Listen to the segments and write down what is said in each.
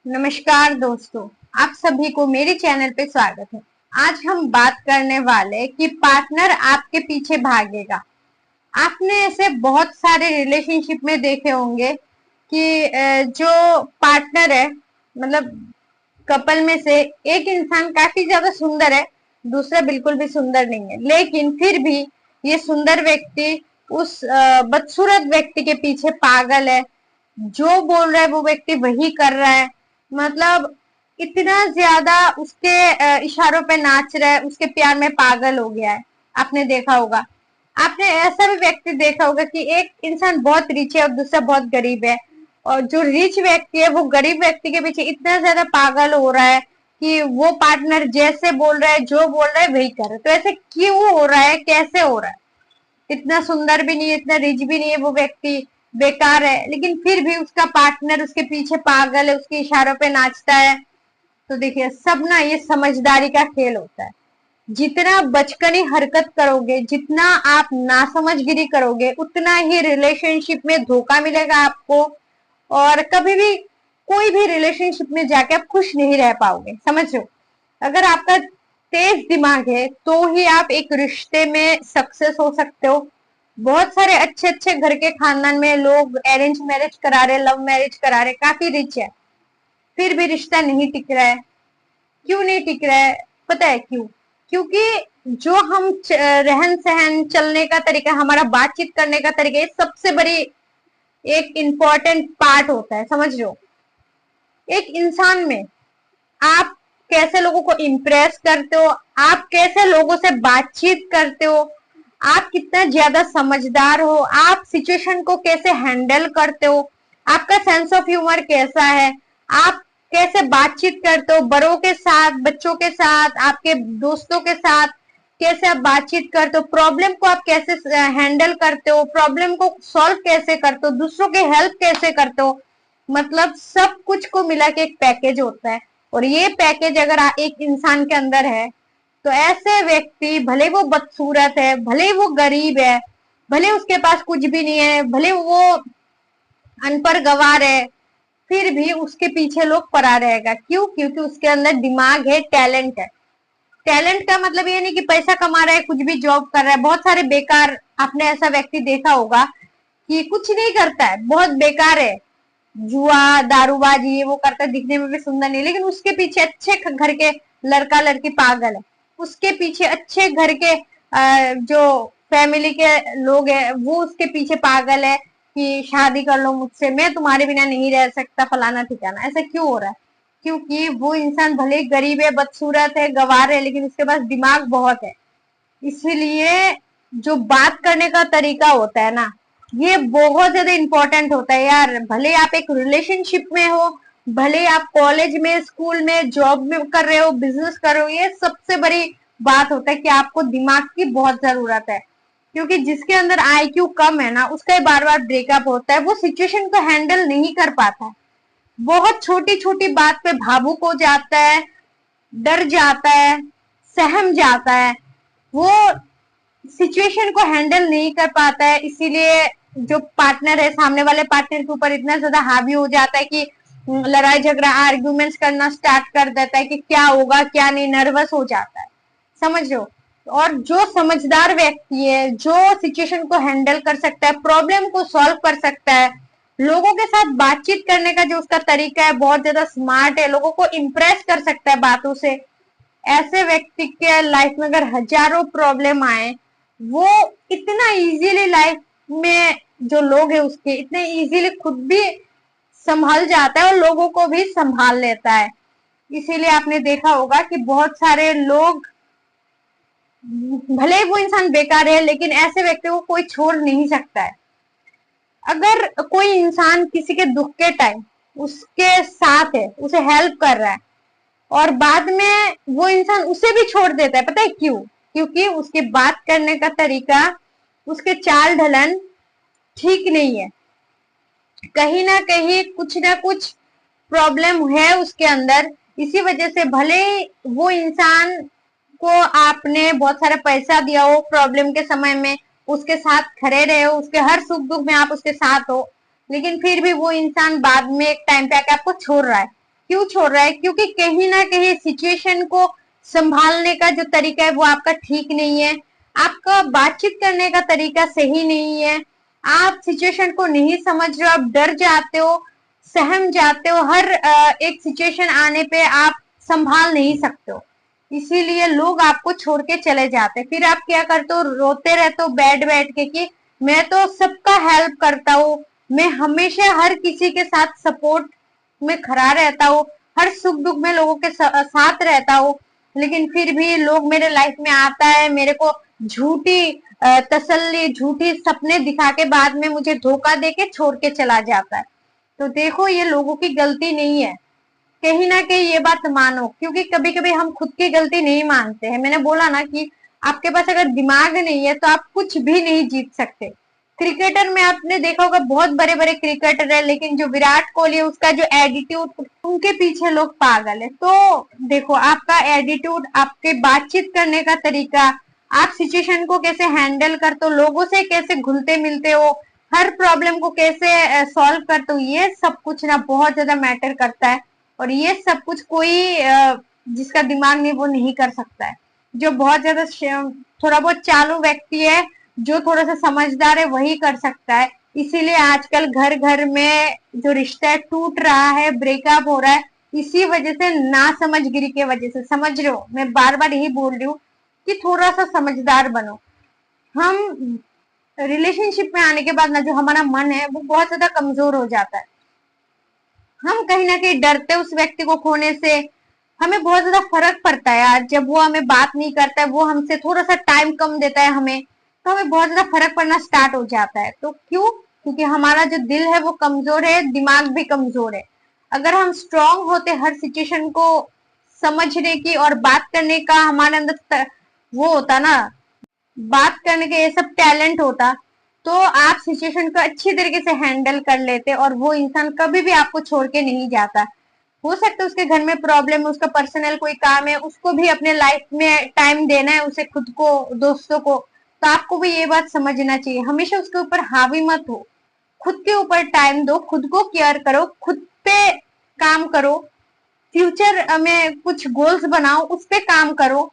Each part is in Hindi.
नमस्कार दोस्तों, आप सभी को मेरे चैनल पे स्वागत है। आज हम बात करने वाले कि पार्टनर आपके पीछे भागेगा। आपने ऐसे बहुत सारे रिलेशनशिप में देखे होंगे कि जो पार्टनर है, मतलब कपल में से एक इंसान काफी ज्यादा सुंदर है, दूसरा बिल्कुल भी सुंदर नहीं है, लेकिन फिर भी ये सुंदर व्यक्ति उस बदसूरत व्यक्ति के पीछे पागल है। जो बोल रहा है वो व्यक्ति वही कर रहा है। मतलब इतना ज्यादा उसके इशारों पे नाच रहा है, उसके प्यार में पागल हो गया है। आपने देखा होगा, आपने ऐसा भी व्यक्ति देखा होगा कि एक इंसान बहुत रिच है और दूसरा बहुत गरीब है, और जो रिच व्यक्ति है वो गरीब व्यक्ति के पीछे इतना ज्यादा पागल हो रहा है कि वो पार्टनर जैसे बोल रहा है, जो बोल रहा है वही कर रहा है। तो ऐसे क्यों हो रहा है, कैसे हो रहा है? इतना सुंदर भी नहीं है, इतना रिच भी नहीं है, वो व्यक्ति बेकार है, लेकिन फिर भी उसका पार्टनर उसके पीछे पागल है, उसके इशारों पे नाचता है। तो देखिए, सब ना ये समझदारी का खेल होता है। जितना बचकानी हरकत करोगे, जितना आप नासमझगिरी करोगे, उतना ही रिलेशनशिप में धोखा मिलेगा आपको, और कभी भी कोई भी रिलेशनशिप में जाके आप खुश नहीं रह पाओगे। समझ लो, अगर आपका तेज दिमाग है तो ही आप एक रिश्ते में सक्सेस हो सकते हो। बहुत सारे अच्छे अच्छे घर के खानदान में लोग अरेंज मैरिज करा रहे, लव मैरिज करा रहे, काफी रिच है, फिर भी रिश्ता नहीं टिक रहा है। क्यों नहीं टिक रहा है? पता है क्यों? क्योंकि जो हम रहन सहन, चलने का तरीका, हमारा बातचीत करने का तरीका, ये सबसे बड़ी एक इम्पोर्टेंट पार्ट होता है। समझ लो, एक इंसान में आप कैसे लोगों को इम्प्रेस करते हो, आप कैसे लोगों से बातचीत करते हो, आप कितना ज्यादा समझदार हो, आप सिचुएशन को कैसे हैंडल करते हो, आपका सेंस ऑफ ह्यूमर कैसा है, आप कैसे बातचीत करते हो बड़ों के साथ, बच्चों के साथ, आपके दोस्तों के साथ, कैसे आप बातचीत करते हो, प्रॉब्लम को आप कैसे हैंडल करते हो, प्रॉब्लम को सॉल्व कैसे करते हो, दूसरों के हेल्प कैसे करते हो। मतलब सब कुछ को मिला के एक पैकेज होता है, और ये पैकेज अगर एक इंसान के अंदर है, तो ऐसे व्यक्ति, भले वो बदसूरत है, भले वो गरीब है, भले उसके पास कुछ भी नहीं है, भले वो अनपढ़ गवार है, फिर भी उसके पीछे लोग पड़ा रहेगा। क्यों? क्योंकि उसके अंदर दिमाग है, टैलेंट है। टैलेंट का मतलब ये नहीं कि पैसा कमा रहा है, कुछ भी जॉब कर रहा है। बहुत सारे बेकार, आपने ऐसा व्यक्ति देखा होगा कि कुछ नहीं करता है, बहुत बेकार है, जुआ दारूबाजी ये वो करता है, दिखने में भी सुंदर नहीं, लेकिन उसके पीछे अच्छे घर के लड़का लड़की पागल है, उसके पीछे अच्छे घर के जो फैमिली के लोग हैं वो उसके पीछे पागल है कि शादी कर लो मुझसे, मैं तुम्हारे बिना नहीं रह सकता, फलाना ठिकाना। ऐसा क्यों हो रहा है? क्योंकि वो इंसान भले ही गरीब है, बदसूरत है, गवार है, लेकिन उसके पास दिमाग बहुत है। इसीलिए जो बात करने का तरीका होता है ना, ये बहुत ज्यादा इंपॉर्टेंट होता है यार। भले आप एक रिलेशनशिप में हो, भले आप कॉलेज में, स्कूल में, जॉब में कर रहे हो, बिजनेस कर रहे हो, ये सबसे बड़ी बात होता है कि आपको दिमाग की बहुत जरूरत है। क्योंकि जिसके अंदर आईक्यू कम है ना, उसका बार बार ब्रेकअप होता है, वो सिचुएशन को हैंडल नहीं कर पाता है, बहुत छोटी छोटी बात पे भावुक हो जाता है, डर जाता है, सहम जाता है, वो सिचुएशन को हैंडल नहीं कर पाता है। इसीलिए जो पार्टनर है, सामने वाले पार्टनर के ऊपर इतना ज्यादा हावी हो जाता है कि लड़ाई झगड़ा, आर्ग्यूमेंट्स करना स्टार्ट कर देता है कि क्या होगा क्या नहीं, नर्वस हो जाता है। समझ लो, और जो समझदार व्यक्ति है, जो सिचुएशन को हैंडल कर सकता है, प्रॉब्लम को सॉल्व कर सकता है, लोगों के साथ बातचीत करने का जो उसका तरीका है बहुत ज्यादा स्मार्ट है, लोगों को इम्प्रेस कर सकता है बातों से, ऐसे व्यक्ति के लाइफ में अगर हजारों प्रॉब्लम आए, वो इतना इजीली लाइफ में, जो लोग है उसके, इतने इजीली खुद भी संभाल जाता है और लोगों को भी संभाल लेता है। इसीलिए आपने देखा होगा कि बहुत सारे लोग, भले वो इंसान बेकार है, लेकिन ऐसे व्यक्ति को कोई छोड़ नहीं सकता है। अगर कोई इंसान किसी के दुख के टाइम उसके साथ है, उसे हेल्प कर रहा है, और बाद में वो इंसान उसे भी छोड़ देता है, पता है क्यों? क्योंकि उसके बात करने का तरीका, उसके चाल ढलन ठीक नहीं है। कहीं ना कहीं कुछ ना कुछ प्रॉब्लम है उसके अंदर। इसी वजह से भले वो इंसान को आपने बहुत सारा पैसा दिया हो, प्रॉब्लम के समय में उसके साथ खड़े रहे हो, उसके हर सुख दुख में आप उसके साथ हो, लेकिन फिर भी वो इंसान बाद में एक टाइम पे आके आपको छोड़ रहा है। क्यों छोड़ रहा है? क्योंकि कहीं ना कहीं सिचुएशन को संभालने का जो तरीका है वो आपका ठीक नहीं है, आपका बातचीत करने का तरीका सही नहीं है, आप सिचुएशन को नहीं समझ रहे हो, आप डर जाते हो, सहम जाते हो, हर एक सिचुएशन आने पे आप संभाल नहीं सकते हो, इसीलिए लोग आपको छोड़ के चले जाते हैं। फिर आप क्या करते हो? रोते रहते हो बैठ बैठ के कि मैं तो सबका हेल्प करता हूँ, मैं हमेशा हर किसी के साथ सपोर्ट में खड़ा रहता हूँ, हर सुख दुख में लोगों के साथ रहता हूँ, लेकिन फिर भी लोग मेरे लाइफ में आता है, मेरे को झूठी तसल्ली, झूठी सपने दिखा के बाद में मुझे धोखा देके छोड़ के चला जाता है। तो देखो, ये लोगों की गलती नहीं है, कहीं ना कहीं ये बात मानो, क्योंकि कभी कभी हम खुद की गलती नहीं मानते हैं। मैंने बोला ना कि आपके पास अगर दिमाग नहीं है तो आप कुछ भी नहीं जीत सकते। क्रिकेटर में आपने देखा होगा, बहुत बड़े बड़े क्रिकेटर है, लेकिन जो विराट कोहली है उसका जो एटीट्यूड, उनके पीछे लोग पागल है। तो देखो, आपका एटीट्यूड, आपके बातचीत करने का तरीका, आप सिचुएशन को कैसे हैंडल करते हो, लोगों से कैसे घुलते मिलते हो, हर प्रॉब्लम को कैसे सॉल्व करते हो, ये सब कुछ ना बहुत ज्यादा मैटर करता है। और ये सब कुछ कोई जिसका दिमाग नहीं वो नहीं कर सकता है। जो बहुत ज्यादा थोड़ा बहुत चालू व्यक्ति है, जो थोड़ा सा समझदार है, वही कर सकता है। इसीलिए आजकल घर घर में जो रिश्ता है टूट रहा है, ब्रेकअप हो रहा है, इसी वजह से, ना समझगिरी की वजह से। समझ रहे हो, मैं बार बार यही बोल रही हूँ कि थोड़ा सा समझदार बनो। हम रिलेशनशिप में आने के बाद ना, जो हमारा मन है वो बहुत ज्यादा कमजोर हो जाता है, हम कहीं ना कहीं डरते उस व्यक्ति को खोने से। हमें बहुत ज्यादा फर्क पड़ता है यार, जब वो हमें बात नहीं करता है, वो हमसे थोड़ा सा टाइम कम देता है हमें, तो हमें बहुत ज्यादा फर्क पड़ना स्टार्ट हो जाता है। तो क्यों? क्योंकि हमारा जो दिल है वो कमजोर है, दिमाग भी कमजोर है। अगर हम स्ट्रांग होते, हर सिचुएशन को समझने की और बात करने का हमारे अंदर वो होता ना, बात करने के ये सब टैलेंट होता, तो आप सिचुएशन को अच्छी तरीके से हैंडल कर लेते और वो इंसान कभी भी आपको छोड़ के नहीं जाता। हो सकता है उसके घर में प्रॉब्लम है, उसका पर्सनल कोई काम है, उसको भी अपने लाइफ में टाइम देना है, उसे खुद को, दोस्तों को। तो आपको भी ये बात समझना चाहिए, हमेशा उसके ऊपर हावी मत हो, खुद के ऊपर टाइम दो, खुद को केयर करो, खुद पे काम करो, फ्यूचर में कुछ गोल्स बनाओ, उस पे काम करो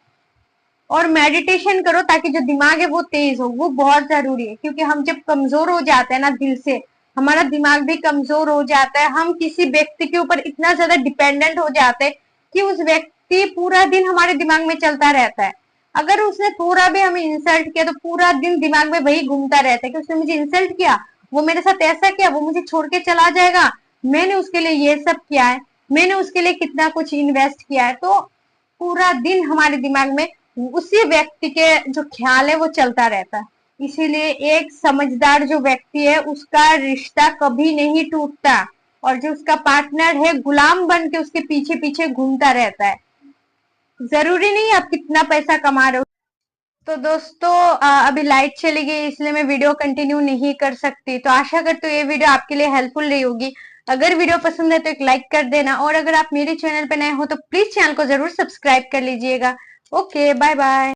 और मेडिटेशन करो, ताकि जो दिमाग है वो तेज हो। वो बहुत जरूरी है, क्योंकि हम जब कमजोर हो जाते हैं ना दिल से, हमारा दिमाग भी कमजोर हो जाता है, हम किसी व्यक्ति के ऊपर इतना ज्यादा डिपेंडेंट हो जाते हैं कि उस व्यक्ति पूरा दिन हमारे दिमाग में चलता रहता है। अगर उसने थोड़ा भी हमें इंसल्ट किया तो पूरा दिन दिमाग में वही घूमता रहता है कि उसने मुझे इंसल्ट किया, वो मेरे साथ ऐसा किया, वो मुझे छोड़ के चला जाएगा, मैंने उसके लिए ये सब किया है, मैंने उसके लिए कितना कुछ इन्वेस्ट किया है। तो पूरा दिन हमारे दिमाग में उसी व्यक्ति के जो ख्याल है वो चलता रहता है। इसीलिए एक समझदार जो व्यक्ति है उसका रिश्ता कभी नहीं टूटता, और जो उसका पार्टनर है गुलाम बन के उसके पीछे पीछे घूमता रहता है। जरूरी नहीं आप कितना पैसा कमा रहे हो। तो दोस्तों, अभी लाइट चली गई, इसलिए मैं वीडियो कंटिन्यू नहीं कर सकती। तो आशा करती हूँ ये वीडियो आपके लिए हेल्पफुल रही होगी। अगर वीडियो पसंद है तो एक लाइक कर देना, और अगर आप मेरे चैनल पे नए हो तो प्लीज चैनल को जरूर सब्सक्राइब कर लीजिएगा। Okay, bye bye.